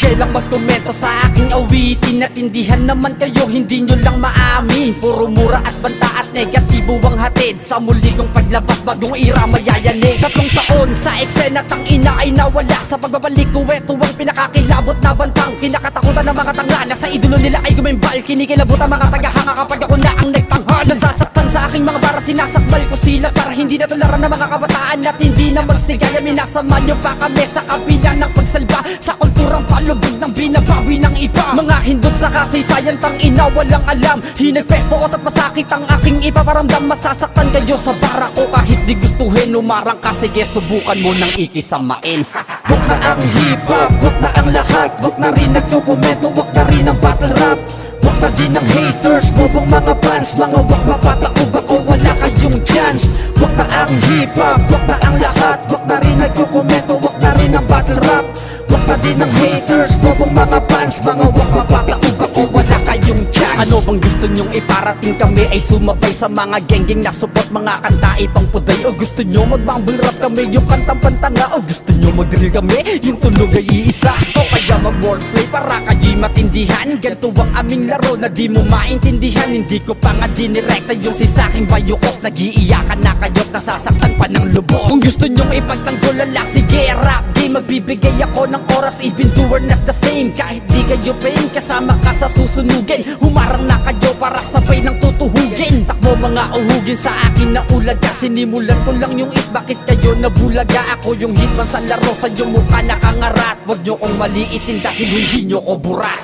share lang magkomento sa aking awitin. Natindihan naman kayo, hindi nyo lang maamin. Puro mura at banta at negatibo ang hatid. Sa muli kong paglabas, bagong ira mayayanig. 3 taon sa eksena, tangina ay nawala. Sa pagbabalik ko, eto ang pinakakilabot na bantang. Kinakatakutan ng mga tanga na sa idolo nila ay gumimbal. Kinikilabot ang mga tagahanga kapag ako na ang nagtanghal. Nasasaktan sa aking mga bara, sinasakbal ko sila para hindi natularan ng mga kabataan at hindi na magsigaya. Minasama nyo pa kami sa kabila ng pagsalba sa kulturang palubog ng binabawi ng iba. Mga Hindus sa kasaysayan, tangina walang alam. Hinagpes po at masakit ang aking ipaparamdam. Masasaktan kayo sa bara ko kahit di gustuhin. Umarang ka, sige subukan mo nang ikisamain. Huwag na ang hip-hop, huwag na ang lahat. Huwag na rin nagdokumento, huwag na rin ang battle rap. Huwag na din ang haters, bubong mga fans. Mga wag mapataob ako, wala kayong chance. Huwag na ang hip-hop, huwag na ang lahat. Huwag na rin nagdokumento, huwag na rin ang battle rap. Huwag na din ang haters, bubong mga fans. Mga wag mapataob ako, wala kayong chance. Ano bang gusto nyong iparating? Kami ay sumabay sa mga geng-geng na support mga kanta ipang puday. O gusto nyo mag-mumble rap kami yung kantang pantanga? O gusto nyo mag-drill kami yung tunog ay iisa? O kaya mag-wordplay para kayo'y matindihan? Ganito ang aming laro na di mo maintindihan. Hindi ko pa nga dinirekta yung si saking bayukos. Nag-iiyakan na kayo't nasasaktan pa ng lubos. Kung gusto nyong ipagtanggol lala, sige rap game. Magbibigay ako ng oras even though we're not the same. Kahit di kayo pain, kasama ka sa susunugin. Humarang na kayo para sabay ng tutuhugin. Takbo mga uhugin sa akin na ulaga. Sinimulan ko lang yung it, bakit kayo nabulaga? Ako yung hitman sa laro, sa yung mukha nakangarat. Huwag nyo kong maliitin dahil hindi nyo ko burat.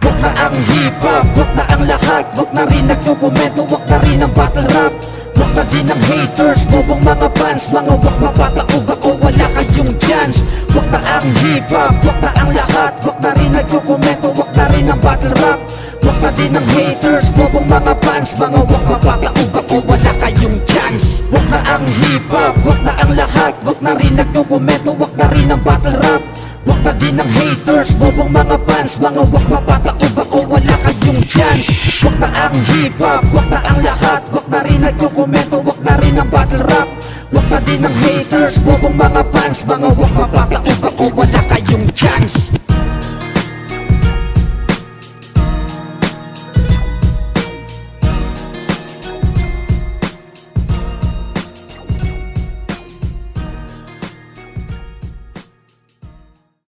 Huwag na ang hip-hop, huwag na ang lahat. Huwag na rin nagdokumento, huwag na rin ang battle rap. Huwag na din ang haters, bubong mga fans. Mga wag mapataob ako, wala kayong chance. Huwag na ang hip-hop, huwag na ang lahat. Huwag na rin nagdokumento, huwag na rin ang battle rap. Huwag na din ang haters, bubong mga fans. Mga wag mapataob ako, wala kayong chance. Huwag na ang hip-hop, huwag na ang lahat. Huwag na rin nagdokumento, huwag na rin ang battle rap. Huwag na din ang haters, bubong mga fans. Mga wag mapataob ako, wala kayong chance. Huwag na ang hip-hop, huwag na ang lahat. Huwag na rin nagdokumento, huwag na rin ang battle rap. Huwag na din ang haters, bubong mga fans. Mga wag mapataob ako, wala kayong chance.